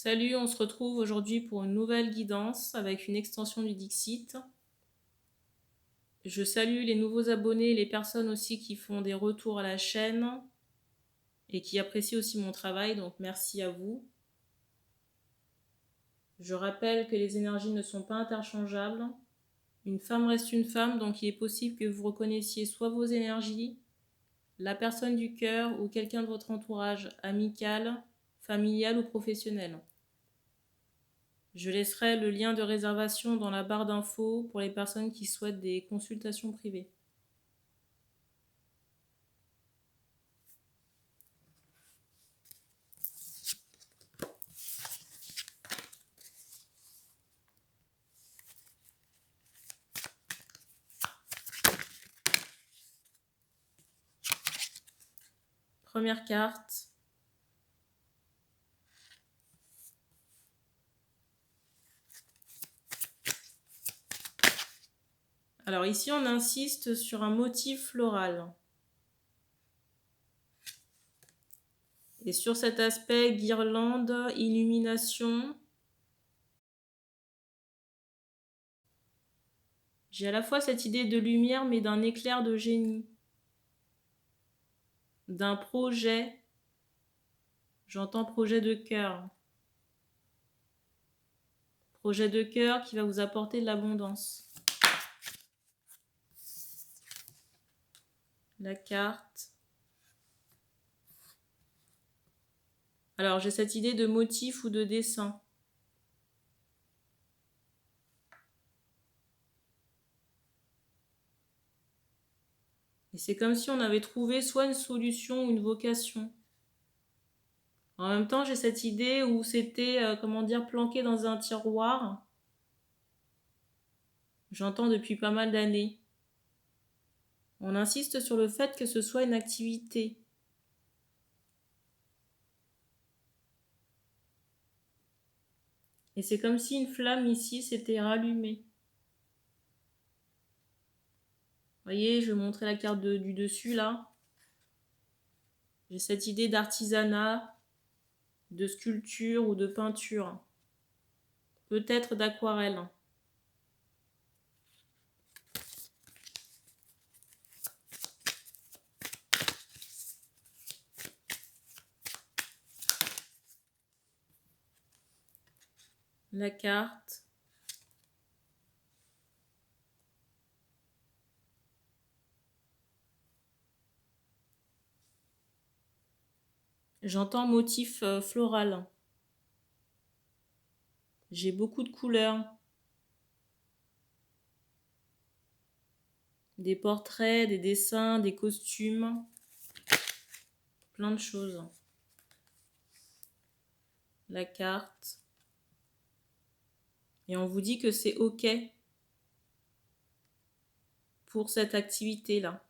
Salut, on se retrouve aujourd'hui pour une nouvelle guidance avec une extension du Dixit. Je salue les nouveaux abonnés et les personnes aussi qui font des retours à la chaîne et qui apprécient aussi mon travail, donc merci à vous. Je rappelle que les énergies ne sont pas interchangeables. Une femme reste une femme, donc il est possible que vous reconnaissiez soit vos énergies, la personne du cœur ou quelqu'un de votre entourage amical, familial ou professionnel. Je laisserai le lien de réservation dans la barre d'infos pour les personnes qui souhaitent des consultations privées. Première carte. Alors ici, on insiste sur un motif floral. Et sur cet aspect guirlande, illumination, j'ai à la fois cette idée de lumière, mais d'un éclair de génie, d'un projet. J'entends projet de cœur. Projet de cœur qui va vous apporter de l'abondance. La carte. Alors, j'ai cette idée de motif ou de dessin. Et c'est comme si on avait trouvé soit une solution ou une vocation. En même temps, j'ai cette idée où c'était, planqué dans un tiroir. J'entends depuis pas mal d'années. On insiste sur le fait que ce soit une activité. Et c'est comme si une flamme ici s'était rallumée. Vous voyez, je vais montrer la carte du dessus là. J'ai cette idée d'artisanat, de sculpture ou de peinture. Peut-être d'aquarelle. La carte. J'entends motif floral. J'ai beaucoup de couleurs. Des portraits, des dessins, des costumes. Plein de choses. La carte. Et on vous dit que c'est OK pour cette activité-là.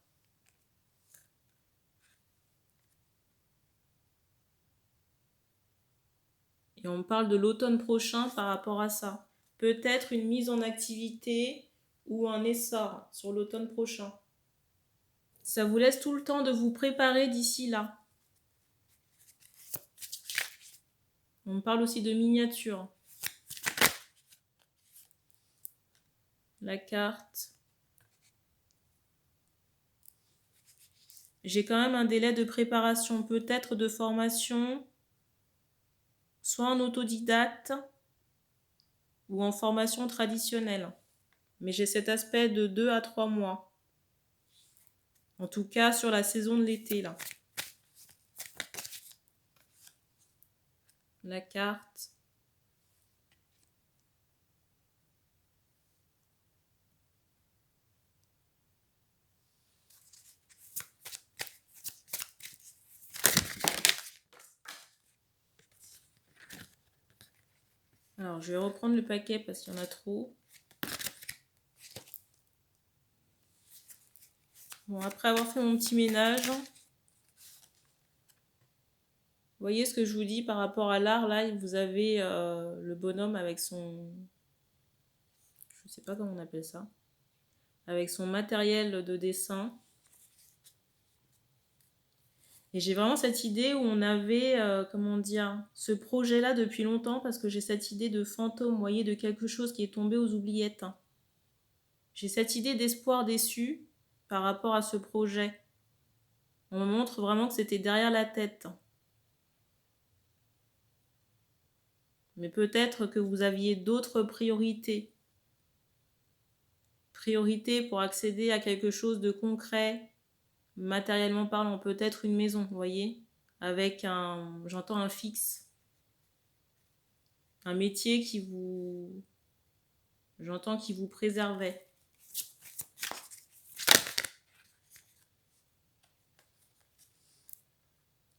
Et on parle de l'automne prochain par rapport à ça. Peut-être une mise en activité ou un essor sur l'automne prochain. Ça vous laisse tout le temps de vous préparer d'ici là. On parle aussi de miniature. La carte. J'ai quand même un délai de préparation, peut-être de formation, soit en autodidacte ou en formation traditionnelle. Mais j'ai cet aspect de 2 à 3 mois. En tout cas, sur la saison de l'été, là. La carte. Alors, je vais reprendre le paquet parce qu'il y en a trop. Bon, après avoir fait mon petit ménage, vous voyez ce que je vous dis par rapport à l'art, là, vous avez le bonhomme avec son... Je ne sais pas comment on appelle ça. Avec son matériel de dessin. Et j'ai vraiment cette idée où on avait, comment dire, ce projet-là depuis longtemps parce que j'ai cette idée de fantôme, vous voyez, de quelque chose qui est tombé aux oubliettes. J'ai cette idée d'espoir déçu par rapport à ce projet. On me montre vraiment que c'était derrière la tête. Mais peut-être que vous aviez d'autres priorités. Priorités pour accéder à quelque chose de concret, matériellement parlant, peut-être une maison, vous voyez, avec j'entends un fixe, un métier j'entends qui vous préservait.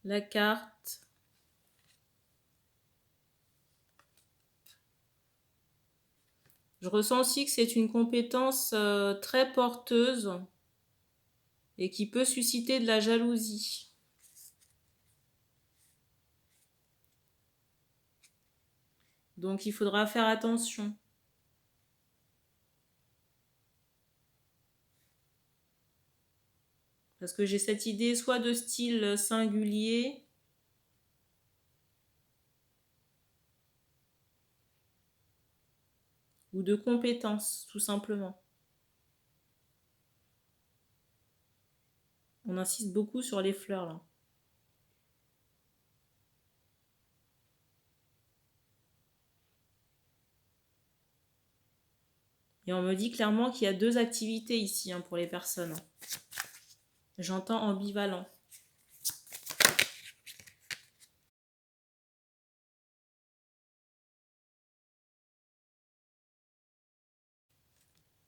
La carte. Je ressens aussi que c'est une compétence très porteuse et qui peut susciter de la jalousie. Donc il faudra faire attention. Parce que j'ai cette idée soit de style singulier, ou de compétence, tout simplement. On insiste beaucoup sur les fleurs, là. Et on me dit clairement qu'il y a deux activités ici pour les personnes. J'entends ambivalent.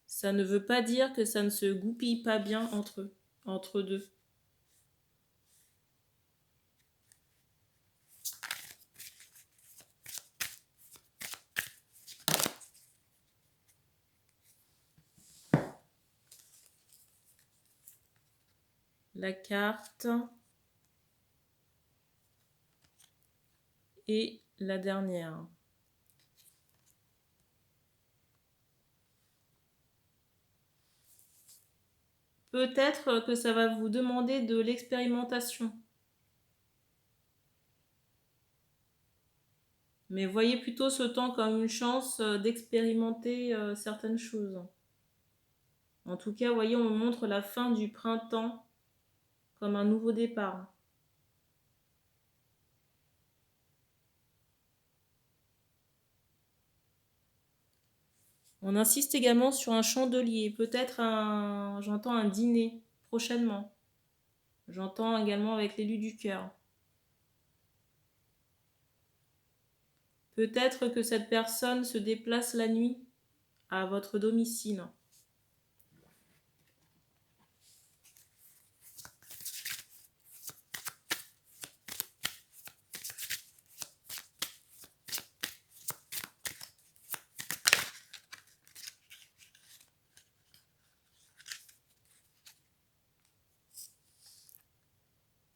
Ça ne veut pas dire que ça ne se goupille pas bien entre deux. La carte et la dernière. Peut-être que ça va vous demander de l'expérimentation. Mais voyez plutôt ce temps comme une chance d'expérimenter certaines choses. En tout cas, voyez, on montre la fin du printemps comme un nouveau départ. On insiste également sur un chandelier, peut-être j'entends un dîner prochainement. J'entends également avec l'élu du cœur. Peut-être que cette personne se déplace la nuit à votre domicile.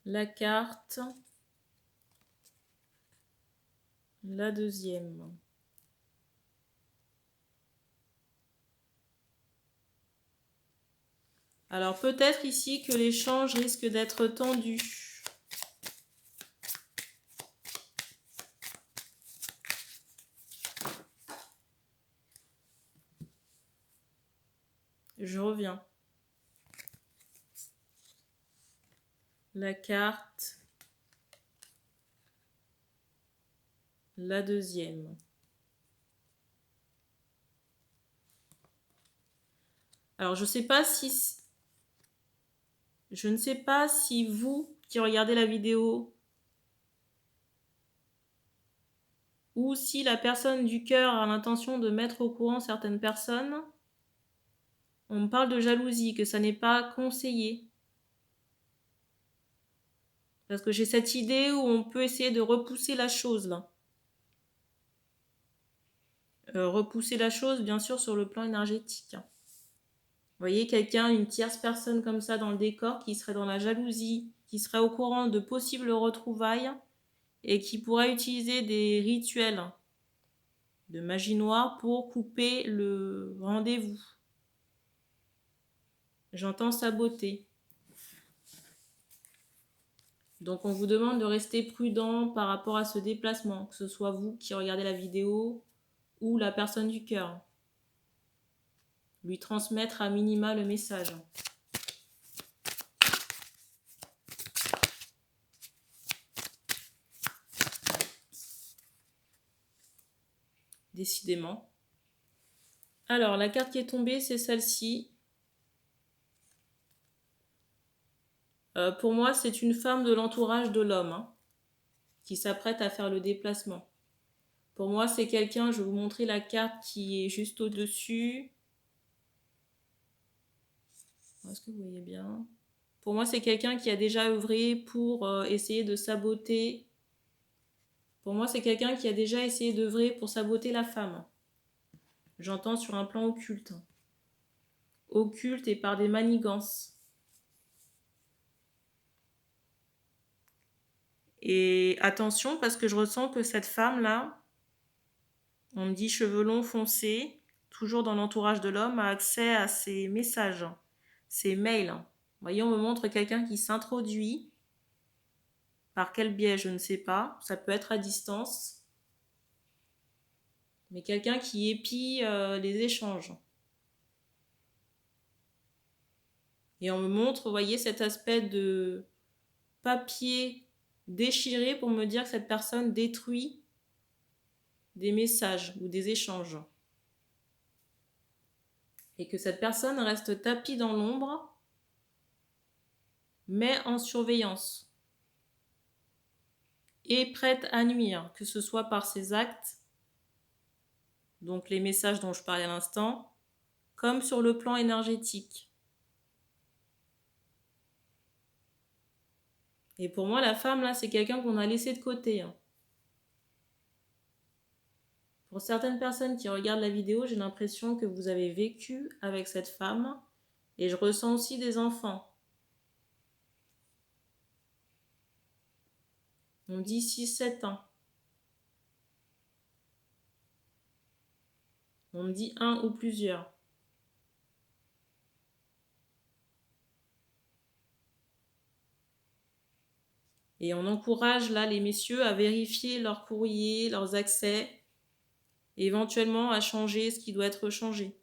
La carte, la deuxième. Alors peut-être ici que l'échange risque d'être tendu. Je reviens. La carte, la deuxième. Alors je ne sais pas si vous qui regardez la vidéo ou si la personne du cœur a l'intention de mettre au courant certaines personnes, on me parle de jalousie, que ça n'est pas conseillé. Parce que j'ai cette idée où on peut essayer de repousser la chose là. Repousser la chose, bien sûr, sur le plan énergétique. Vous voyez, quelqu'un, une tierce personne comme ça dans le décor qui serait dans la jalousie, qui serait au courant de possibles retrouvailles et qui pourrait utiliser des rituels de magie noire pour couper le rendez-vous. J'entends saboter. Donc on vous demande de rester prudent par rapport à ce déplacement, que ce soit vous qui regardez la vidéo ou la personne du cœur. Lui transmettre à minima le message. Décidément. Alors, la carte qui est tombée, c'est celle-ci. Pour moi, c'est une femme de l'entourage de l'homme qui s'apprête à faire le déplacement. Pour moi, c'est quelqu'un, je vais vous montrer la carte qui est juste au-dessus. Est-ce que vous voyez bien? Pour moi, c'est quelqu'un qui a déjà œuvré pour essayer de saboter. Pour moi, c'est quelqu'un qui a déjà essayé d'œuvrer pour saboter la femme. J'entends sur un plan occulte. Occulte et par des manigances. Et attention, parce que je ressens que cette femme-là, on me dit cheveux longs foncés, toujours dans l'entourage de l'homme, a accès à ses messages, ses mails. Vous voyez, on me montre quelqu'un qui s'introduit. Par quel biais, je ne sais pas. Ça peut être à distance. Mais quelqu'un qui épie les échanges. Et on me montre, vous voyez, cet aspect de papier déchiré pour me dire que cette personne détruit des messages ou des échanges. Et que cette personne reste tapie dans l'ombre, mais en surveillance. Et prête à nuire, que ce soit par ses actes, donc les messages dont je parlais à l'instant, comme sur le plan énergétique. Et pour moi, la femme, là, c'est quelqu'un qu'on a laissé de côté. Pour certaines personnes qui regardent la vidéo, j'ai l'impression que vous avez vécu avec cette femme. Et je ressens aussi des enfants. On dit 6-7 ans. On me dit un ou plusieurs. Et on encourage là les messieurs à vérifier leurs courriers, leurs accès, et éventuellement à changer ce qui doit être changé.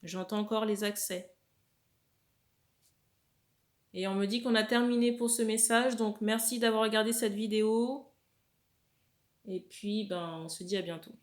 J'entends encore les accès. Et on me dit qu'on a terminé pour ce message, donc merci d'avoir regardé cette vidéo. Et puis, on se dit à bientôt.